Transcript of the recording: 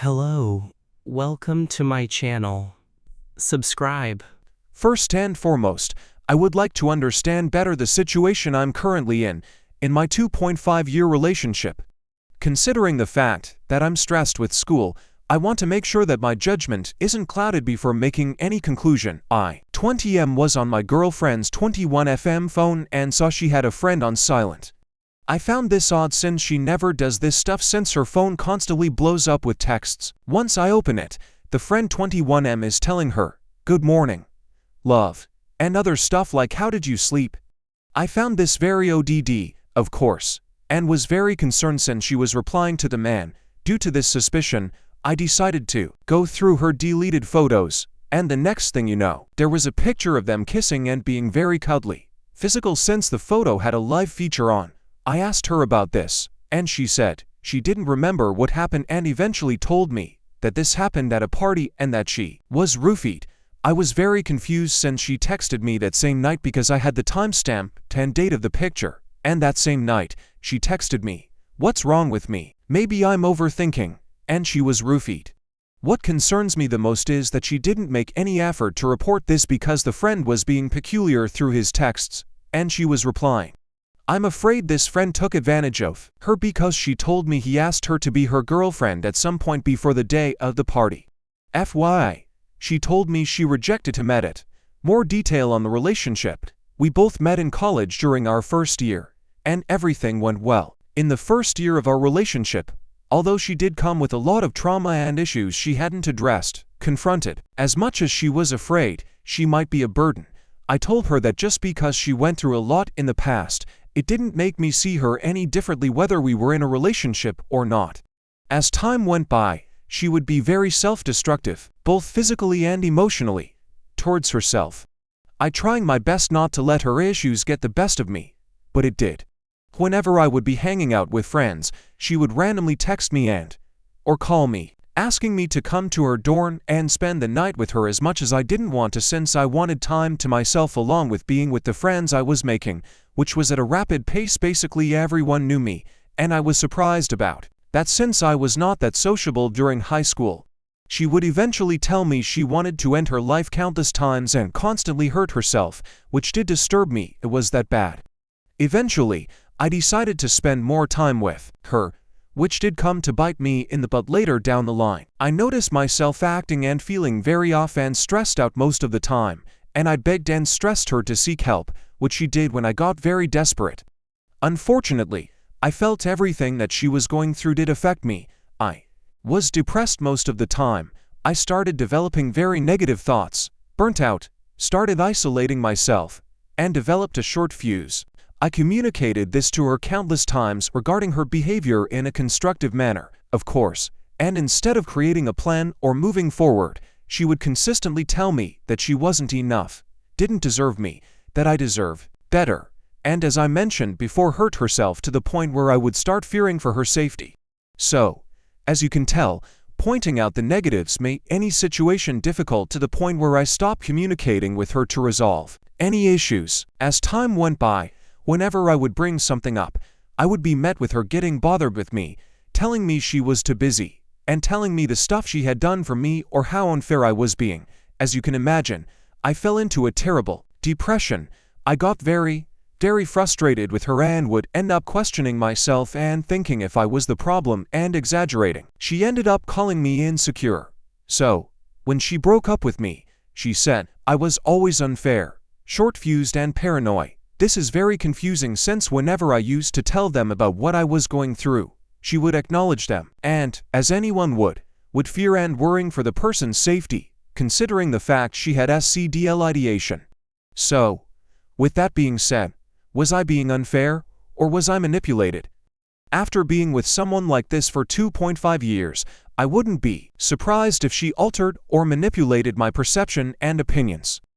Hello, welcome to my channel. Subscribe. First and foremost, I would like to understand better the situation I'm currently in my 2.5-year relationship. Considering the fact that I'm stressed with school, I want to make sure that my judgment isn't clouded before making any conclusion. 20M was on my girlfriend's 21FM phone and saw she had a friend on silent. I found this odd since she never does this stuff since her phone constantly blows up with texts. Once I open it, the friend 21M is telling her, "Good morning, love," and other stuff like "How did you sleep?" I found this very ODD, of course, and was very concerned since she was replying to the man. Due to this suspicion, I decided to go through her deleted photos, and the next thing you know, there was a picture of them kissing and being very cuddly. Physical since the photo had a live feature on. I asked her about this, and she said she didn't remember what happened and eventually told me that this happened at a party and that she was roofied. I was very confused since she texted me that same night because I had the timestamp and date of the picture, and that same night, she texted me, "What's wrong with me? Maybe I'm overthinking," and she was roofied. What concerns me the most is that she didn't make any effort to report this because the friend was being peculiar through his texts, and she was replying. I'm afraid this friend took advantage of her because she told me he asked her to be her girlfriend at some point before the day of the party. FYI, she told me she rejected him at it. More detail on the relationship. We both met in college during our first year, and everything went well. In the first year of our relationship, although she did come with a lot of trauma and issues she hadn't addressed, confronted, as much as she was afraid she might be a burden, I told her that just because she went through a lot in the past, it didn't make me see her any differently whether we were in a relationship or not. As time went by, she would be very self-destructive, both physically and emotionally, towards herself. I trying my best not to let her issues get the best of me, but it did. Whenever I would be hanging out with friends, she would randomly text me or call me, asking me to come to her dorm and spend the night with her as much as I didn't want to since I wanted time to myself along with being with the friends I was making, which was at a rapid pace. Basically everyone knew me, and I was surprised about that since I was not that sociable during high school. She would eventually tell me she wanted to end her life countless times and constantly hurt herself, which did disturb me. It was that bad. Eventually, I decided to spend more time with her, which did come to bite me in the butt later down the line. I noticed myself acting and feeling very off and stressed out most of the time, and I begged and stressed her to seek help, which she did when I got very desperate. Unfortunately, I felt everything that she was going through did affect me. I was depressed most of the time. I started developing very negative thoughts, burnt out, started isolating myself, and developed a short fuse. I communicated this to her countless times regarding her behavior in a constructive manner, of course, and instead of creating a plan or moving forward, she would consistently tell me that she wasn't enough, didn't deserve me, that I deserve better, and as I mentioned before, hurt herself to the point where I would start fearing for her safety. So, as you can tell, pointing out the negatives made any situation difficult to the point where I stopped communicating with her to resolve any issues. As time went by, whenever I would bring something up, I would be met with her getting bothered with me, telling me she was too busy, and telling me the stuff she had done for me or how unfair I was being. As you can imagine, I fell into a terrible depression. I got very frustrated with her and would end up questioning myself and thinking if I was the problem and exaggerating. She ended up calling me insecure. So, when she broke up with me, she said I was always unfair, short-fused and paranoid. This is very confusing since whenever I used to tell them about what I was going through, she would acknowledge them and, as anyone would fear and worrying for the person's safety, considering the fact she had SCDL ideation. So, with that being said, was I being unfair, or was I manipulated? After being with someone like this for 2.5 years, I wouldn't be surprised if she altered or manipulated my perception and opinions.